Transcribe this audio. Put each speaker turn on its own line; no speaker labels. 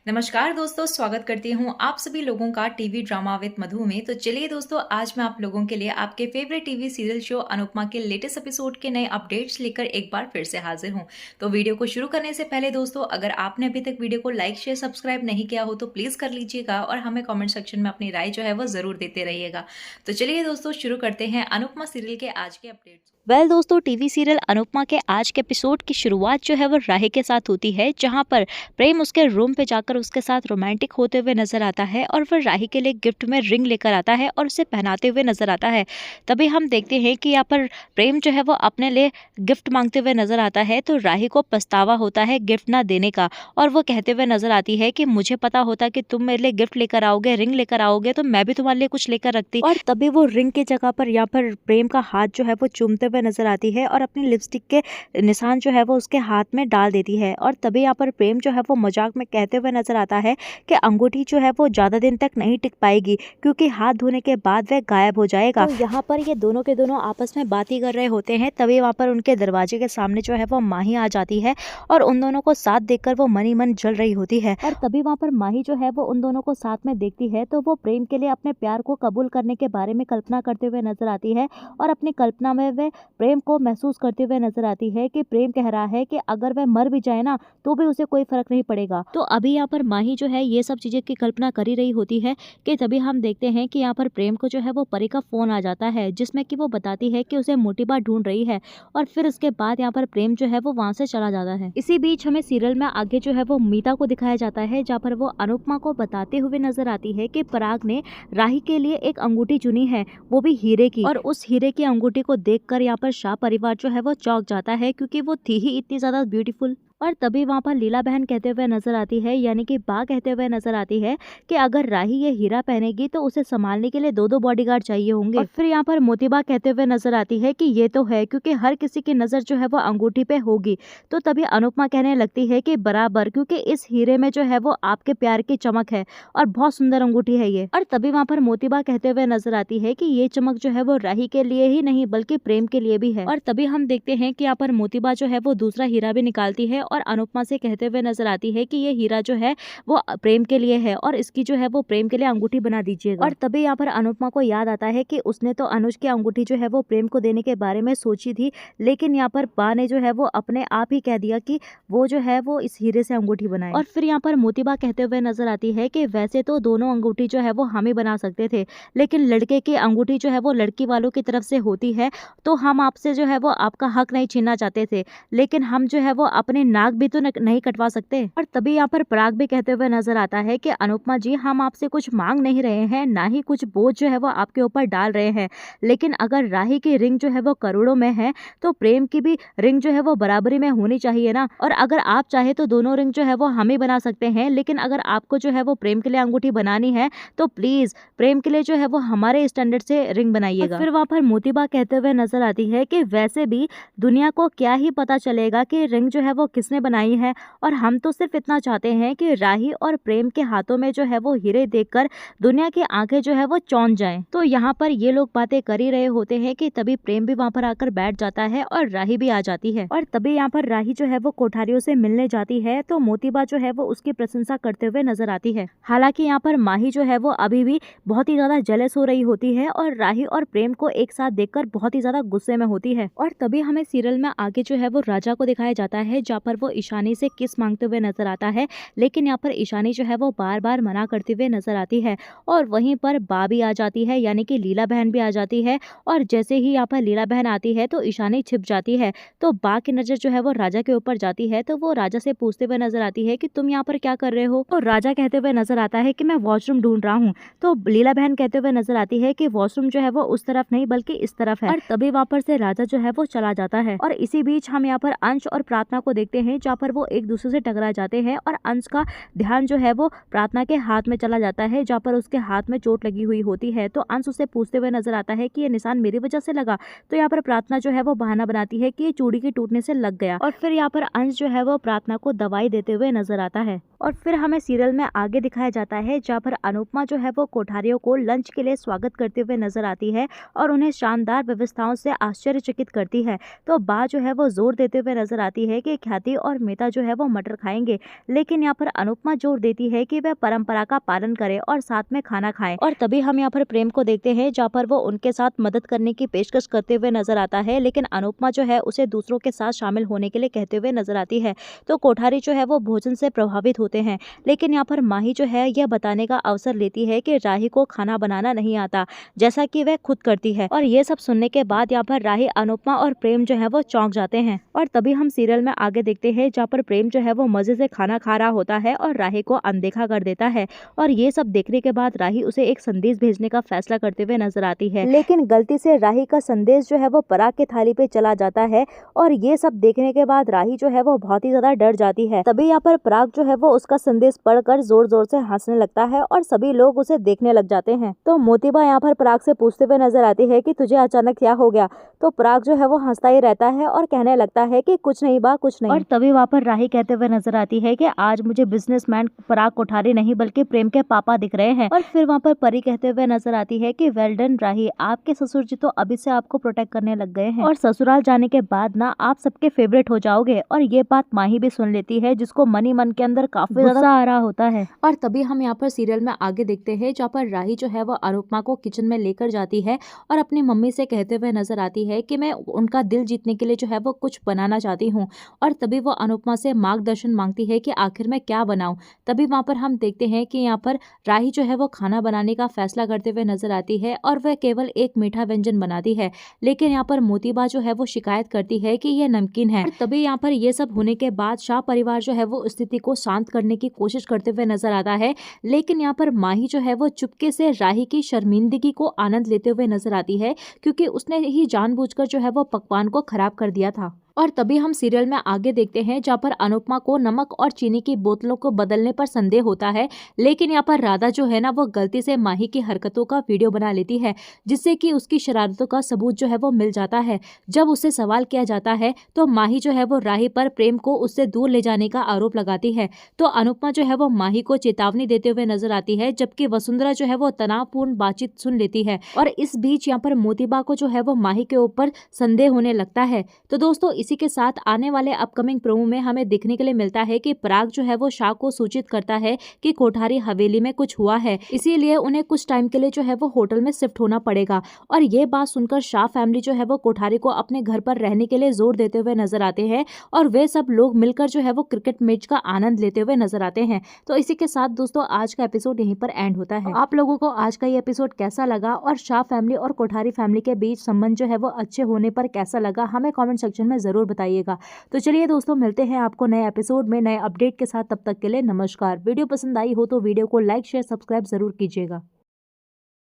नमस्कार दोस्तों, स्वागत करती हूँ आप सभी लोगों का टीवी ड्रामा विद मधु में। तो चलिए दोस्तों, आज मैं आप लोगों के लिए आपके favourite TV serial show Anupama के लेटेस्ट एपिसोड के नए अपडेट्स लेकर एक बार फिर से हाजिर हूँ। तो वीडियो को शुरू करने से पहले दोस्तों, अगर आपने अभी तक वीडियो को लाइक शेयर सब्सक्राइब नहीं किया हो तो प्लीज़ कर लीजिएगा और हमें कॉमेंट सेक्शन में अपनी राय जो है वो ज़रूर देते रहिएगा। तो चलिए दोस्तों, शुरू करते हैं अनुपमा सीरियल के आज के अपडेट्स।
दोस्तों, टीवी सीरियल अनुपमा के आज के एपिसोड की शुरुआत जो है वो राही के साथ होती है, जहां पर प्रेम उसके रूम पे जाकर उसके साथ रोमांटिक होते हुए नजर आता है और फिर राही के लिए गिफ्ट में रिंग लेकर आता है और उसे पहनाते हुए नजर आता है। तभी हम देखते हैं कि यहाँ पर प्रेम जो है वो अपने लिए गिफ्ट मांगते हुए नजर आता है, तो राही को पछतावा होता है गिफ्ट ना देने का और वो कहते हुए नजर आती है कि मुझे पता होता कि तुम मेरे लिए गिफ्ट लेकर आओगे, रिंग लेकर आओगे, तो मैं भी तुम्हारे लिए कुछ लेकर रखती। और तभी वो रिंग की जगह पर यहाँ पर प्रेम का हाथ जो है वो चूमते हुए नजर आती है और अपनी लिपस्टिक के निशान जो है वो उसके हाथ में डाल देती है। और तभी यहाँ पर प्रेम जो है वो मजाक में कहते हुए नजर आता है कि अंगूठी जो है वो ज्यादा दिन तक नहीं टिक पाएगी क्योंकि हाथ धोने के बाद वह गायब हो जाएगा। तो यहाँ पर ये दोनों के दोनों आपस में बात ही कर रहे होते हैं, तभी वहाँ पर उनके दरवाजे के सामने जो है वो माही आ जाती है और उन दोनों को साथ देखकर वो मन ही मन जल रही होती है। और तभी वहाँ पर माही जो है वो उन दोनों को साथ में देखती है तो वो प्रेम के लिए अपने प्यार को कबूल करने के बारे में कल्पना करते हुए नजर आती है और अपनी कल्पना में वह प्रेम को महसूस करते हुए नजर आती है कि प्रेम कह रहा है कि अगर वह मर भी जाए ना तो भी उसे कोई फर्क नहीं पड़ेगा। तो अभी यहाँ पर माही जो है ये सब चीजें की कल्पना कर ही रही होती है कि तभी हम देखते हैं कि यहाँ पर प्रेम को जो है वो परी का फोन आ जाता है, जिसमें कि वो बताती है कि उसे मोटिबा ढूंढ रही है और फिर इसके बाद यहाँ पर प्रेम जो है वो वहां से चला जाता है। इसी बीच हमें सीरियल में आगे जो है वो मीता को दिखाया जाता है, जहाँ पर वो अनुपमा को बताते हुए नजर आती है कि पराग ने राही के लिए एक अंगूठी चुनी है, वो भी हीरे की। और उस हीरे की अंगूठी को देखकर यहाँ पर शाह परिवार जो है वो चौंक जाता है क्योंकि वो थी ही इतनी ज्यादा ब्यूटीफुल। और तभी वहाँ पर लीला बहन कहते हुए नजर आती है, यानी कि बा कहते हुए नजर आती है कि अगर राही ये हीरा पहनेगी तो उसे संभालने के लिए दो दो बॉडीगार्ड चाहिए होंगे। और फिर यहाँ पर मोतीबा कहते हुए नजर आती है कि ये तो है क्योंकि हर किसी की नजर जो है वो अंगूठी पे होगी। तो तभी अनुपमा कहने लगती है कि बराबर, क्योंकि इस हीरे में जो है वो आपके प्यार की चमक है और बहुत सुंदर अंगूठी है ये। और तभी वहाँ पर मोतीबा कहते हुए नजर आती है कि ये चमक जो है वो राही के लिए ही नहीं बल्कि प्रेम के लिए भी है। और तभी हम देखते हैं कि यहाँ पर मोतीबा जो है वो दूसरा हीरा भी निकालती है और अनुपमा से कहते हुए नजर आती है कि ये हीरा जो है वो प्रेम के लिए है और इसकी जो है वो प्रेम के लिए अंगूठी बना दीजिएगा। और तभी यहाँ पर अनुपमा को याद आता है कि उसने तो अनुज की अंगूठी जो है वो प्रेम को देने के बारे में सोची थी, लेकिन यहाँ पर बा ने जो है वो अपने आप ही कह दिया कि वो जो है वो इस हीरे से अंगूठी बनाए। और फिर यहाँ पर मोतीबा कहते हुए नजर आती है कि वैसे तो दोनों अंगूठी जो है वो हम ही बना सकते थे, लेकिन लड़के की अंगूठी जो है वो लड़की वालों की तरफ से होती है, तो हम आपसे जो है वो आपका हक नहीं छीनना चाहते थे, लेकिन हम जो है वो अपने नाक भी तो नहीं कटवा सकते। और तभी यहाँ पर पराग भी कहते हुए नजर आता है कि अनुपमा जी, हम आपसे कुछ मांग नहीं रहे हैं, ना ही कुछ बोझ जो है वो आपके ऊपर डाल रहे हैं, लेकिन अगर राही की रिंग जो है वो करोड़ों में है तो प्रेम की भी रिंग जो है वो बराबरी में होनी चाहिए ना। और अगर आप चाहे तो दोनों रिंग जो है वो हम ही बना सकते हैं, लेकिन अगर आपको जो है वो प्रेम के लिए अंगूठी बनानी है तो प्लीज प्रेम के लिए जो है वो हमारे स्टैंडर्ड से रिंग बनाइएगा। फिर वहाँ पर मोतीबा कहते हुए नजर आती है कि वैसे भी दुनिया को क्या ही पता चलेगा कि रिंग जो है वो किसने बनाई है, और हम तो सिर्फ इतना चाहते हैं कि राही और प्रेम के हाथों में जो है वो हीरे देखकर दुनिया की आंखें जो है वो चौंक जाएं। तो यहाँ पर ये लोग बातें कर ही रहे होते हैं कि तभी प्रेम भी वहाँ पर आकर बैठ जाता है और राही भी आ जाती है। और तभी यहाँ पर राही जो है वो कोठारियों से मिलने जाती है, तो मोतीबा जो है वो उसकी प्रशंसा करते हुए नजर आती है। हालांकि यहाँ पर माही जो है वो अभी भी बहुत ही ज्यादा जेलस हो रही होती है और राही और प्रेम को एक साथ देखकर बहुत ही ज्यादा गुस्से में होती है। और तभी हमें सीरियल में आगे जो है वो राजा को दिखाया जाता है, जहाँ पर वो ईशानी से किस मांगते हुए नजर आता है, लेकिन यहाँ पर ईशानी जो है वो बार बार मना करते हुए नजर आती है। और वहीं पर बा भी आ जाती है, यानी कि लीला बहन भी आ जाती है, और जैसे ही यहाँ पर लीला बहन आती है तो ईशानी छिप जाती है। तो बा की नजर जो है वो राजा के ऊपर जाती है, तो वो राजा से पूछते हुए नजर आती है कि तुम यहाँ पर क्या कर रहे हो। तो राजा कहते हुए नजर आता है कि मैं वॉशरूम ढूंढ रहा हूँ। तो लीला बहन कहते हुए नजर आती है कि वॉशरूम जो है वो उस तरफ नहीं बल्कि इस तरफ है। और तभी वहाँ पर से राजा जो है वो चला जाता है। और इसी बीच हम यहाँ पर अंश और प्रार्थना को देखते हैं, जहाँ पर वो एक दूसरे से टकरा जाते हैं और अंश का ध्यान जो है वो प्रार्थना के हाथ में चला जाता है, जहाँ पर उसके हाथ में चोट लगी हुई होती है। तो अंश उसे पूछते हुए नजर आता है कि ये निशान मेरी वजह से लगा। तो यहाँ पर प्रार्थना जो है वो बहाना बनाती है कि ये चूड़ी के टूटने से लग गया। और फिर यहाँ पर अंश जो है वो प्रार्थना को दवाई देते हुए नजर आता है। और फिर हमें सीरियल में आगे दिखाया जाता है, जहाँ पर अनुपमा जो है वो कोठारियों को लंच के लिए स्वागत करते हुए नजर आती है और उन्हें शानदार व्यवस्थाओं से आश्चर्यचकित करती है। तो बा जो है वो जोर देते हुए नजर आती है कि ख्याति स्वाति और मेधा जो है वो मटर खाएंगे, लेकिन यहाँ पर अनुपमा जोर देती है कि वह परंपरा का पालन करे और साथ में खाना खाएं। और तभी हम यहाँ पर प्रेम को देखते हैं जहाँ पर वो उनके साथ मदद करने की पेशकश करते हुए नजर आता है, लेकिन अनुपमा जो है उसे दूसरों के साथ शामिल होने के लिए कहते हुए नजर आती है। तो कोठारी जो है वो भोजन से प्रभावित होते हैं, लेकिन यहाँ पर माही जो है यह बताने का अवसर लेती है कि राही को खाना बनाना नहीं आता, जैसा कि वह खुद करती है। और ये सब सुनने के बाद यहाँ पर राही, अनुपमा और प्रेम जो है वो चौंक जाते हैं। और तभी हम सीरियल में आगे देखते हैं जहाँ पर प्रेम जो है वो मजे से खाना खा रहा होता है और राही को अनदेखा कर देता है। और ये सब देखने के बाद राही उसे एक संदेश भेजने का फैसला करते हुए नजर आती है, लेकिन गलती से राही का संदेश जो है वो पराग की थाली पे चला जाता है। और ये सब देखने के बाद राही जो है वो बहुत ही ज्यादा डर जाती है। तभी यहाँ पर पराग जो है वो उसका संदेश पढ़कर जोर जोर से हंसने लगता है और सभी लोग उसे देखने लग जाते हैं। तो मोतीबा यहाँ पर पराग से पूछते हुए नजर आती है कि तुझे अचानक क्या हो गया। तो पराग जो है वो हंसता ही रहता है और कहने लगता है कि कुछ नहीं बा, कुछ नहीं। और तभी वहाँ पर राही कहते हुए नजर आती है कि आज मुझे बिजनेसमैन पराग कोठारी नहीं बल्कि प्रेम के पापा दिख रहे हैं। और फिर वहाँ पर परी कहते हुए नजर आती है कि वेल डन राही, आपके ससुर जी तो अभी से आपको प्रोटेक्ट करने लग गए हैं और ससुराल जाने के बाद ना आप सबके फेवरेट हो जाओगे। और ये बात माही भी सुन लेती है, जिसको मन ही मन के अंदर काफी ज्यादा आ रहा होता है। और तभी हम यहाँ पर सीरियल में आगे देखते हैं जहाँ पर राही जो है वो अनुपमा को किचन में लेकर जाती है और अपनी मम्मी से कहते हुए नजर आती है कि मैं उनका दिल जीतने के लिए जो है वो कुछ बनाना चाहती हूँ। और तभी वो अनुपमा से मार्गदर्शन मांगती है कि आखिर मैं क्या बनाऊं। तभी वहाँ पर हम देखते हैं कि यहाँ पर राही जो है वो खाना बनाने का फैसला करते हुए नजर आती है और वह केवल एक मीठा व्यंजन बनाती है, लेकिन यहाँ पर मोतीबा जो है वो शिकायत करती है कि यह नमकीन है। तभी यहाँ पर ये सब होने के बाद शाह परिवार जो है वो स्थिति को शांत करने की कोशिश करते हुए नजर आता है, लेकिन यहाँ पर माही जो है वो चुपके से राही की शर्मिंदगी को आनंद लेते हुए नजर आती है, क्योंकि उसने ही जानबूझकर जो है वो पकवान को खराब कर दिया था। और तभी हम सीरियल में आगे देखते हैं जहाँ पर अनुपमा को नमक और चीनी की बोतलों को बदलने पर संदेह होता है, लेकिन यहाँ पर राधा जो है ना वो गलती से माही की हरकतों का वीडियो बना लेती है, जिससे कि उसकी शरारतों का सबूत जो है वो मिल जाता है। जब उससे सवाल किया जाता है तो माही जो है वो राही पर प्रेम को उससे दूर ले जाने का आरोप लगाती है। तो अनुपमा जो है वो माही को चेतावनी देते हुए नजर आती है, जबकि वसुंधरा जो है वो तनावपूर्ण बातचीत सुन लेती है। और इस बीच यहाँ पर मोतीबा को जो है वो माही के ऊपर संदेह होने लगता है। तो दोस्तों इसी के साथ आने वाले अपकमिंग प्रोमो में हमें देखने के लिए मिलता है कि पराग जो है वो शाह को सूचित करता है कि कोठारी हवेली में कुछ हुआ है, इसीलिए उन्हें कुछ टाइम के लिए जो है वो होटल में शिफ्ट होना पड़ेगा। और ये बात सुनकर शाह फैमिली जो है वो कोठारी को अपने घर पर रहने के लिए जोर देते हुए नजर आते हैं और वे सब लोग मिलकर जो है वो क्रिकेट मैच का आनंद लेते हुए नजर आते हैं। तो इसी के साथ दोस्तों आज का एपिसोड यहीं पर एंड होता है। आप लोगों को आज का ये एपिसोड कैसा लगा और शाह फैमिली और कोठारी फैमिली के बीच संबंध जो है वो अच्छे होने पर कैसा लगा, हमें कमेंट सेक्शन में जरूर बताइएगा। तो चलिए दोस्तों मिलते हैं आपको नए एपिसोड में नए अपडेट के साथ, तब तक के लिए नमस्कार। वीडियो पसंद आई हो तो वीडियो को लाइक शेयर सब्सक्राइब जरूर कीजिएगा।